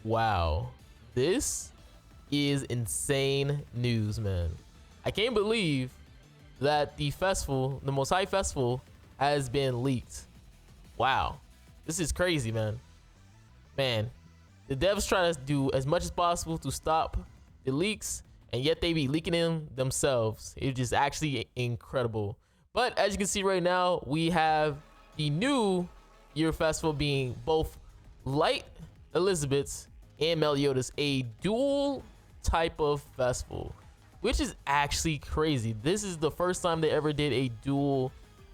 Wow, this is insane news, man. I can't believe that the festival, the Most High Festival, has been leaked. Wow, this is crazy, man. Man, the devs try to do as much as possible to stop the leaks, and yet they be leaking them themselves. It's just actually incredible. But as you can see right now, we have the new year festival being both Light Elizabeth's and Meliodas, a dual type of festival, which is actually crazy. This is the first time they ever did a dual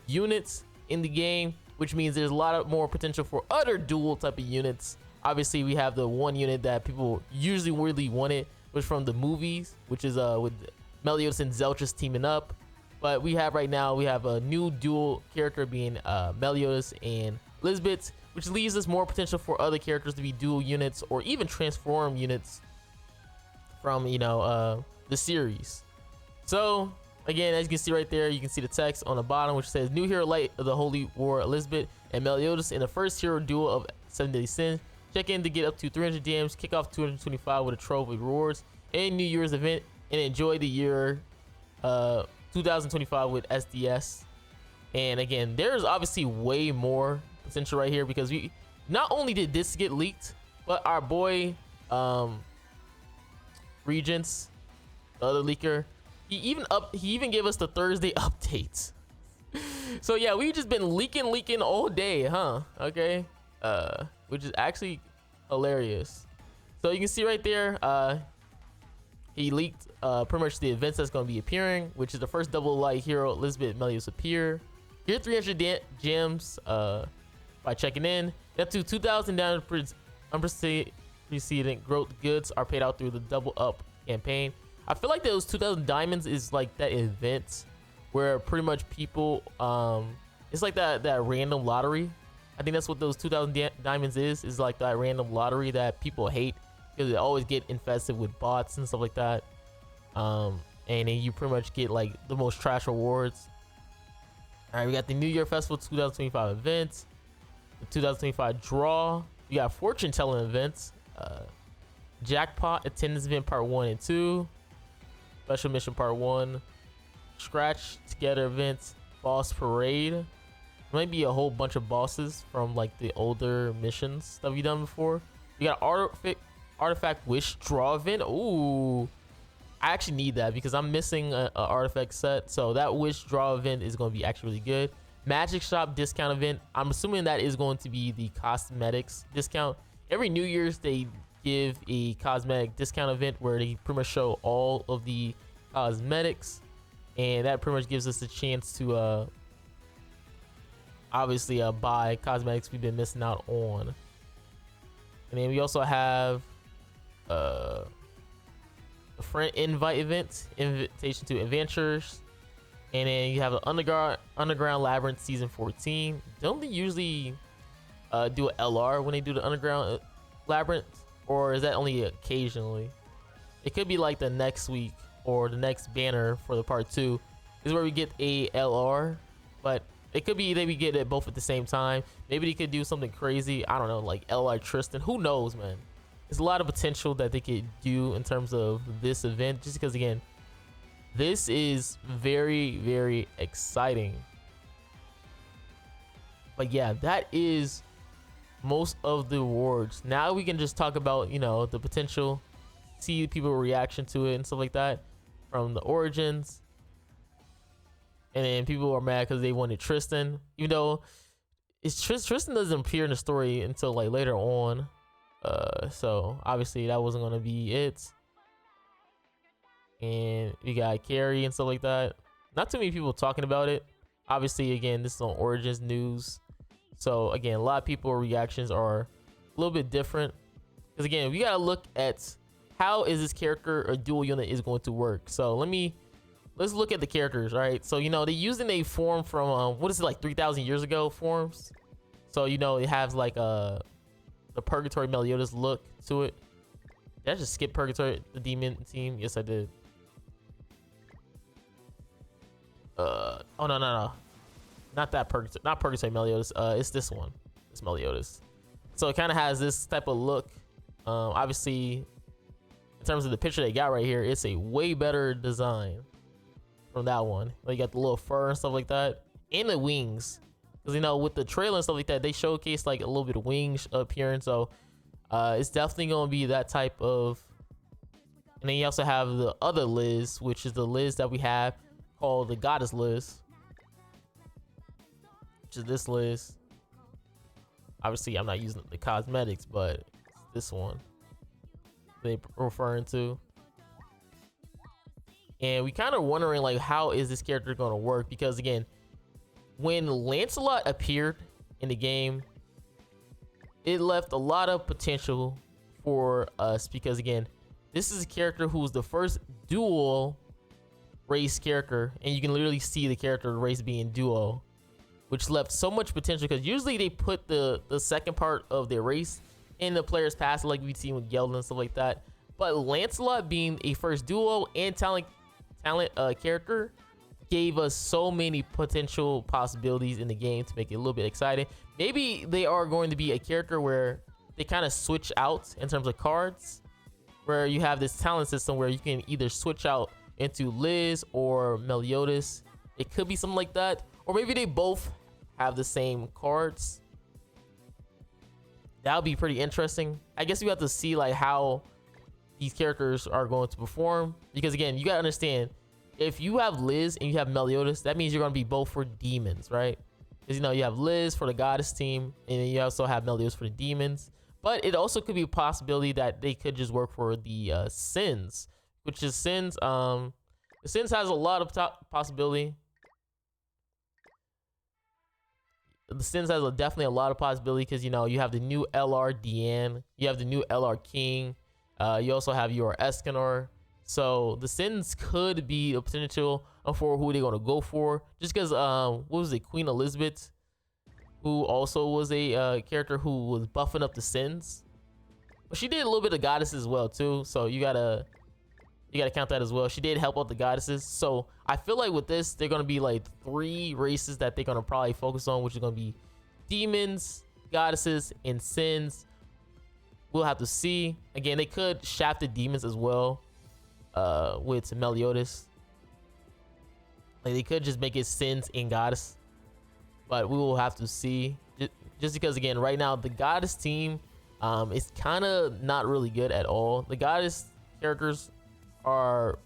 units in the game, which means there's a lot of more potential for other dual type of units. Obviously, we have the one unit that people usually really wanted, was from the movies, which is with Meliodas and Zelchus teaming up. But we have right now, we have a new dual character being Meliodas and Elizabeth, which leaves us more potential for other characters to be dual units or even transform units from, you know, the series. So again, as you can see right there, you can see the text on the bottom, which says new hero Light of the Holy War Elizabeth and Meliodas in the first hero duel of 7 Deadly Sins. Check in to get up to 300 DMs, kick off 225 with a trove of rewards and New Year's event, and enjoy the year 2025 with SDS. And again, there's obviously way more potential right here, because we not only did this get leaked, but our boy Regents, the other leaker, he even gave us the Thursday updates. So yeah, we've just been leaking all day, huh? Okay, which is actually hilarious. So you can see right there, he leaked pretty much the events that's going to be appearing, which is the first double light hero Elizabeth Meliodas appear. Get 300 gems by checking in. Up to 2,000 down unprecedented growth goods are paid out through the double up campaign. I feel like those 2,000 diamonds is like that event where pretty much people it's like that random lottery. I think that's what those 2,000 diamonds is like that random lottery that people hate because they always get infested with bots and stuff like that. And then you pretty much get like the most trash rewards. All right, we got the New Year Festival 2025 events, the 2025 draw. We got fortune telling events, jackpot attendance event part 1 and 2, special mission part 1, scratch together events, boss parade. There might be a whole bunch of bosses from like the older missions that we've done before. We got artifact wish draw event. Ooh, I actually need that because I'm missing a artifact set, so that wish draw event is going to be actually really good. Magic shop discount event, I'm assuming that is going to be the cosmetics discount. Every New Year's they give a cosmetic discount event where they pretty much show all of the cosmetics, and that pretty much gives us a chance to obviously buy cosmetics we've been missing out on. And then we also have a friend invite event, invitation to adventures. And then you have an underground labyrinth season 14. Don't they usually do an LR when they do the underground labyrinth, or is that only occasionally? It could be like the next week or the next banner for the part 2 is where we get a LR, but it could be that we get it both at the same time. Maybe they could do something crazy, I don't know, like LR Tristan, who knows, man. There's a lot of potential that they could do in terms of this event, just because again, this is very, very exciting. But yeah, that is most of the awards. Now we can just talk about, you know, the potential, see people's reaction to it and stuff like that from the origins. And then people are mad because they wanted Tristan, even though Tristan doesn't appear in the story until like later on. So obviously that wasn't gonna be it. And we got Carrie and stuff like that. Not too many people talking about it. Obviously, again, this is on Origins news. So again, a lot of people's reactions are a little bit different. Because again, we gotta look at how is this character or dual unit is going to work. So let's look at the characters, right? So, you know, they're using a form from, what is it, like 3,000 years ago forms? So, you know, it has like the Purgatory Meliodas look to it. Did I just skip Purgatory, the demon team? Yes, I did. Oh no, not that Purgatory, not Purgatory Meliodas. It's this one. It's Meliodas. So it kind of has this type of look Obviously, in terms of the picture they got right here, it's a way better design from that one. Like, you got the little fur and stuff like that, and the wings. Because, you know, with the trailer and stuff like that, they showcase like a little bit of wings appearing. So it's definitely going to be that type of. And then you also have the other Liz, which is the Liz that we have called the Goddess Liz, which is this Liz. Obviously, I'm not using the cosmetics, but it's this one they referring to. And we kind of wondering, like, how is this character going to work? Because again, when Lancelot appeared in the game, it left a lot of potential for us, because again, this is a character who's the first dual race character, and you can literally see the character race being duo, which left so much potential, because usually they put the second part of their race in the player's past, like we've seen with Gelden and stuff like that. But Lancelot being a first duo and talent character gave us so many potential possibilities in the game to make it a little bit exciting. Maybe they are going to be a character where they kind of switch out in terms of cards, where you have this talent system where you can either switch out into Liz or Meliodas. It could be something like that, or maybe they both have the same cards. That would be pretty interesting. I guess we have to see like how these characters are going to perform, because again, you gotta understand, if you have Liz and you have Meliodas, that means you're gonna be both for demons, right? Because, you know, you have Liz for the goddess team, and then you also have Meliodas for the demons. But it also could be a possibility that they could just work for the sins, which is sins. The sins has a lot of possibility. The sins has definitely a lot of possibility, because, you know, you have the new LR Deanne, you have the new LR King, you also have your Escanor. So the sins could be a potential for who they're going to go for, just because what was it, Queen Elizabeth, who also was a character who was buffing up the sins, but she did a little bit of goddess as well too, so you gotta count that as well. She did help out the goddesses. So I feel like with this, they're gonna be like 3 races that they're gonna probably focus on, which is gonna be demons, goddesses, and sins. We'll have to see. Again, they could shaft the demons as well with Meliodas. Like, they could just make it sins and goddess, but we will have to see. Just because, again, right now the goddess team is kind of not really good at all. The goddess characters are,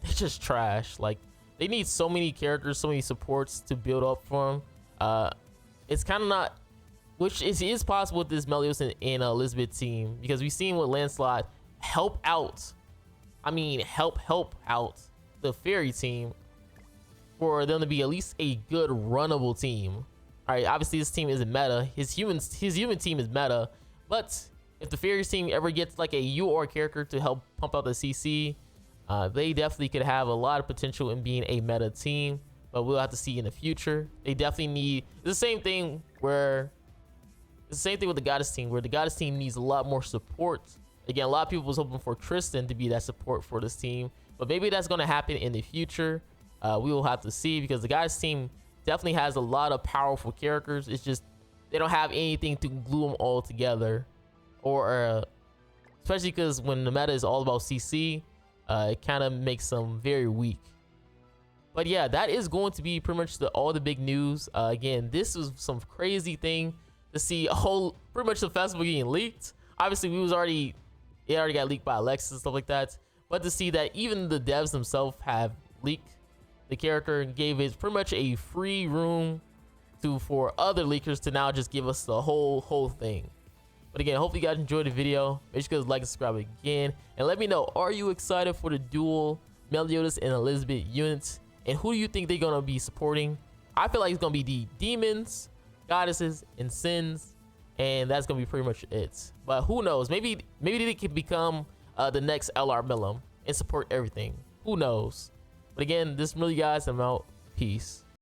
they're just trash. Like, they need so many characters, so many supports to build up for them. It's kind of not, which is possible with this Meliodas and Elizabeth team, because we've seen with Lancelot help out. I mean, help out the fairy team for them to be at least a good runnable team. All right, obviously this team isn't meta. His human team is meta, but if the fairies team ever gets like a UR character to help pump out the CC, they definitely could have a lot of potential in being a meta team. But we'll have to see in the future. They definitely need the same thing with the goddess team, where the goddess team needs a lot more support. Again, a lot of people was hoping for Tristan to be that support for this team, but maybe that's going to happen in the future. We will have to see, because the goddess team definitely has a lot of powerful characters. It's just they don't have anything to glue them all together, or especially because when the meta is all about CC, it kind of makes them very weak. But yeah, that is going to be pretty much all the big news. Again, this was some crazy thing to see pretty much the festival getting leaked. Obviously, it already got leaked by Alexis and stuff like that. But to see that even the devs themselves have leaked the character and gave it pretty much a free room for other leakers to now just give us the whole thing. But again, hopefully you guys enjoyed the video. Make sure you guys like and subscribe again, and let me know, are you excited for the dual Meliodas and Elizabeth units, and who do you think they're gonna be supporting? I feel like it's gonna be the demons, goddesses, and sins, and that's gonna be pretty much it. But who knows, maybe they could become the next LR Millum and support everything. Who knows? But again, this is Marilli, guys. I'm out. Peace.